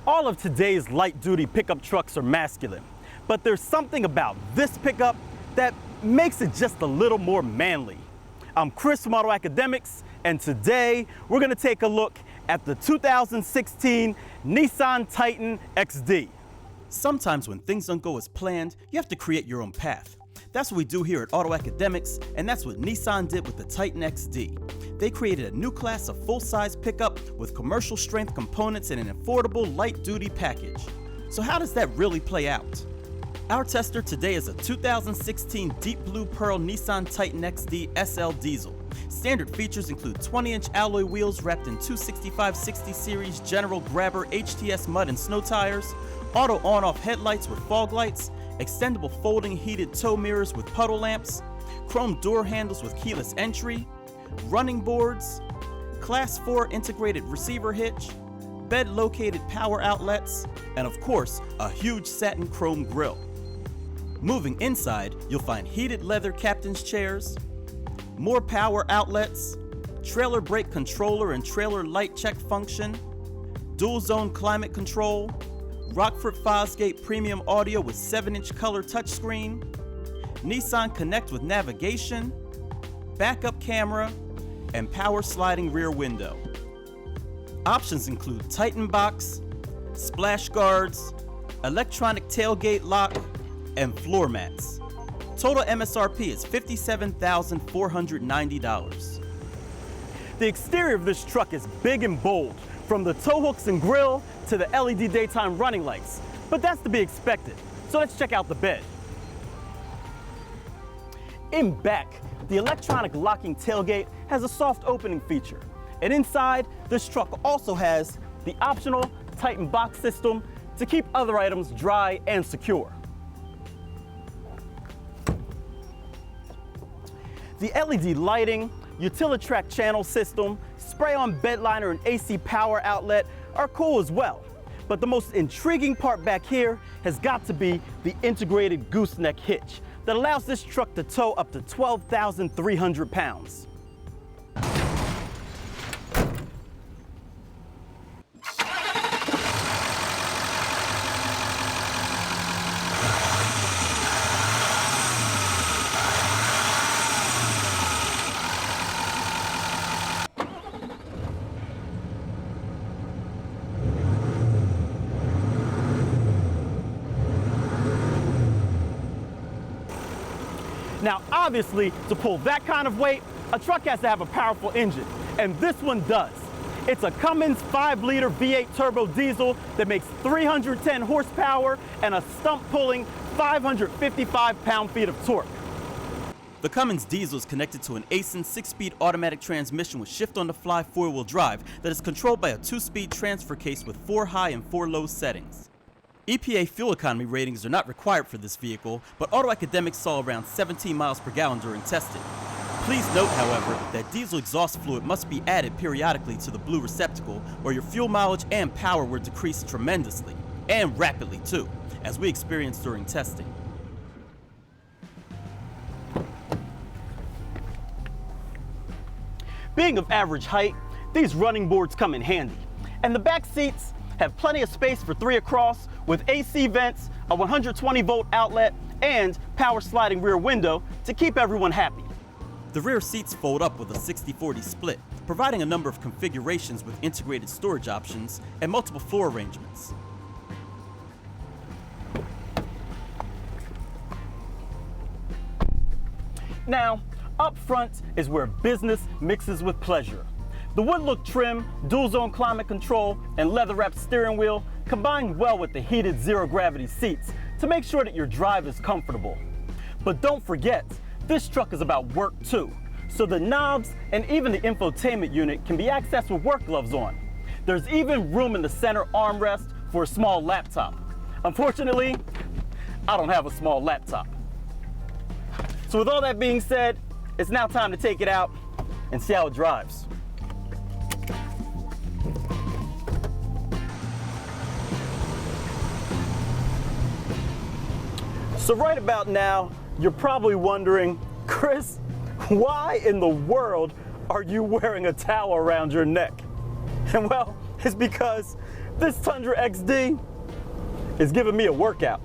All of today's light-duty pickup trucks are masculine, but there's something about this pickup that makes it just a little more manly. I'm Chris from AutoAcademics, and today we're going to take a look at the 2016 Nissan Titan XD. Sometimes when things don't go as planned, you have to create your own path. That's what we do here at AutoAcademics, and that's what Nissan did with the Titan XD. They created a new class of full-size pickup with commercial strength components and an affordable light-duty package. So how does that really play out? Our tester today is a 2016 Deep Blue Pearl Nissan Titan XD SL Diesel. Standard features include 20-inch alloy wheels wrapped in 265/60 series General Grabber HTS mud and snow tires, auto on-off headlights with fog lights, extendable folding heated tow mirrors with puddle lamps, chrome door handles with keyless entry, running boards, Class 4 integrated receiver hitch, bed-located power outlets, and of course, a huge satin chrome grille. Moving inside, you'll find heated leather captain's chairs, more power outlets, trailer brake controller and trailer light check function, dual zone climate control, Rockford Fosgate premium audio with 7-inch color touchscreen, Nissan Connect with navigation, backup camera, and power sliding rear window. Options include Titan box, splash guards, electronic tailgate lock, and floor mats. Total M.S.R.P is $57,490. The exterior of this truck is big and bold, from the tow hooks and grille to the LED daytime running lights. But that's to be expected, so let's check out the bed. In back, the electronic locking tailgate has a soft opening feature. And inside, this truck also has the optional Titan box system to keep other items dry and secure. The LED lighting, Utilitrack channel system, spray-on bed liner and AC power outlet are cool as well. But the most intriguing part back here has got to be the integrated gooseneck hitch that allows this truck to tow up to 12,300 pounds. Now, obviously, to pull that kind of weight, a truck has to have a powerful engine, and this one does. It's a Cummins 5-liter V8 Turbo Diesel that makes 310 horsepower and a stump-pulling 555 pound-feet of torque. The Cummins Diesel is connected to an ACEN 6-speed automatic transmission with shift-on-the-fly 4-wheel drive that is controlled by a 2-speed transfer case with 4 high and 4 low settings. EPA fuel economy ratings are not required for this vehicle, but AutoAcademics saw around 17 miles per gallon during testing. Please note, however, that diesel exhaust fluid must be added periodically to the blue receptacle, or your fuel mileage and power will decrease tremendously, and rapidly too, as we experienced during testing. Being of average height, these running boards come in handy, and the back seats have plenty of space for 3 across with AC vents, a 120-volt outlet, and power sliding rear window to keep everyone happy. The rear seats fold up with a 60-40 split, providing a number of configurations with integrated storage options and multiple floor arrangements. Now, up front is where business mixes with pleasure. The wood-look trim, dual-zone climate control, and leather-wrapped steering wheel combine well with the heated zero-gravity seats to make sure that your drive is comfortable. But don't forget, this truck is about work too, so the knobs and even the infotainment unit can be accessed with work gloves on. There's even room in the center armrest for a small laptop. Unfortunately, I don't have a small laptop. So with all that being said, it's now time to take it out and see how it drives. So right about now, you're probably wondering, Chris, why in the world are you wearing a towel around your neck? And well, it's because this Tundra XD is giving me a workout.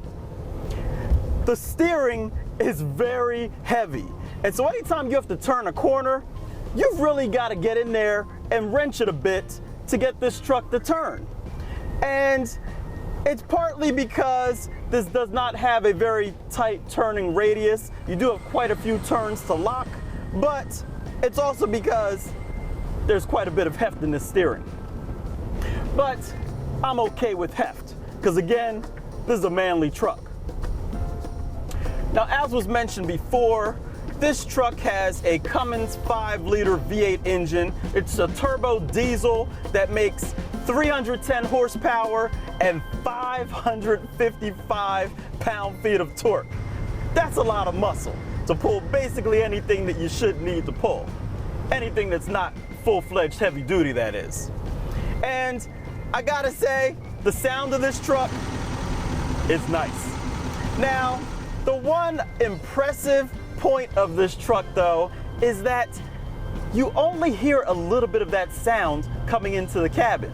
The steering is very heavy. And so anytime you have to turn a corner, you've really got to get in there and wrench it a bit to get this truck to turn. And it's partly because this does not have a very tight turning radius. You do have quite a few turns to lock, but it's also because there's quite a bit of heft in this steering. But I'm okay with heft, because again, this is a manly truck. Now, as was mentioned before, this truck has a Cummins 5-liter V8 engine. It's a turbo diesel that makes 310 horsepower and 555 pound-feet of torque. That's a lot of muscle to pull basically anything that you should need to pull. Anything that's not full-fledged heavy duty, that is. And I gotta say, the sound of this truck is nice. Now, the one impressive point of this truck, though, is that you only hear a little bit of that sound coming into the cabin.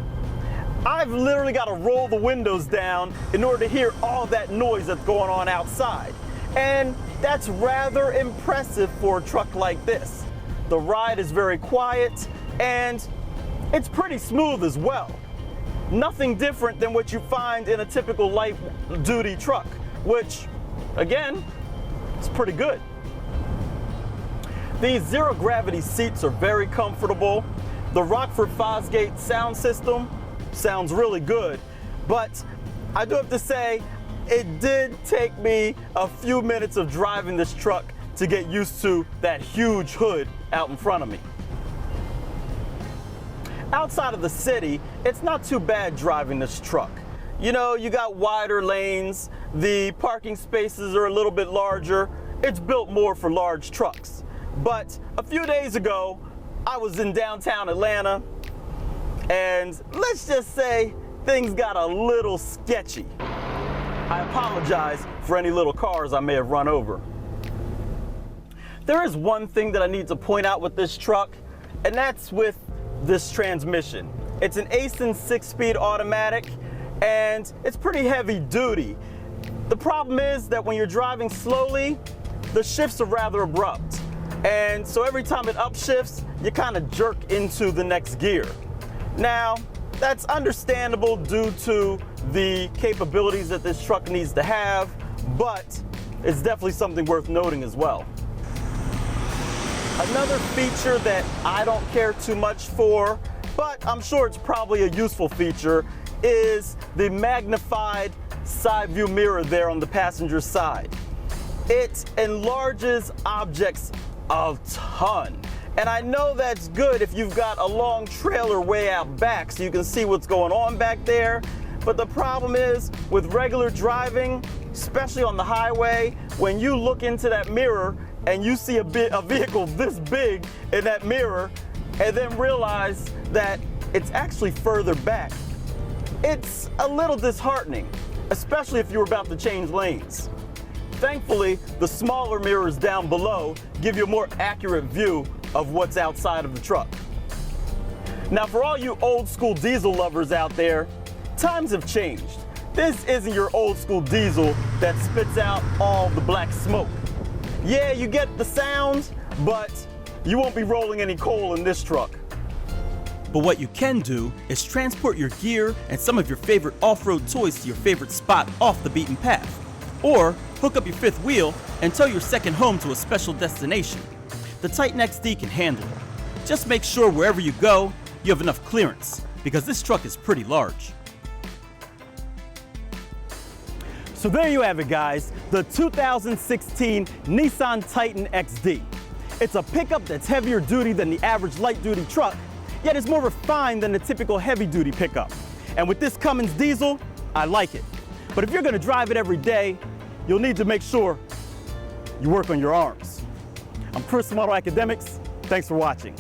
I've literally got to roll the windows down in order to hear all that noise that's going on outside. And that's rather impressive for a truck like this. The ride is very quiet and it's pretty smooth as well. Nothing different than what you find in a typical light duty truck, which, again, is pretty good. These zero gravity seats are very comfortable. The Rockford Fosgate sound system sounds really good, but I do have to say, it did take me a few minutes of driving this truck to get used to that huge hood out in front of me. Outside of the city, it's not too bad driving this truck. You know, you got wider lanes, the parking spaces are a little bit larger. It's built more for large trucks. But a few days ago, I was in downtown Atlanta, and let's just say things got a little sketchy. I apologize for any little cars I may have run over. There is one thing that I need to point out with this truck, and that's with this transmission. It's an Aisin 6-speed automatic, and it's pretty heavy duty. The problem is that when you're driving slowly, the shifts are rather abrupt. And so every time it upshifts, you kind of jerk into the next gear. Now, that's understandable due to the capabilities that this truck needs to have, but it's definitely something worth noting as well. Another feature that I don't care too much for, but I'm sure it's probably a useful feature, is the magnified side view mirror there on the passenger side. It enlarges objects a ton. And I know that's good if you've got a long trailer way out back so you can see what's going on back there. But the problem is with regular driving, especially on the highway, when you look into that mirror and you see a vehicle this big in that mirror and then realize that it's actually further back, it's a little disheartening, especially if you're about to change lanes. Thankfully, the smaller mirrors down below give you a more accurate view of what's outside of the truck. Now, for all you old school diesel lovers out there, times have changed. This isn't your old school diesel that spits out all the black smoke. Yeah, you get the sound, but you won't be rolling any coal in this truck. But what you can do is transport your gear and some of your favorite off-road toys to your favorite spot off the beaten path. Or hook up your fifth wheel and tow your second home to a special destination. The Titan XD can handle it. Just make sure wherever you go, you have enough clearance, because this truck is pretty large. So there you have it, guys, the 2016 Nissan Titan XD. It's a pickup that's heavier duty than the average light duty truck, yet it's more refined than the typical heavy duty pickup. And with this Cummins diesel, I like it. But if you're gonna drive it every day, you'll need to make sure you work on your arms. I'm Chris from AutoAcademics. Thanks for watching.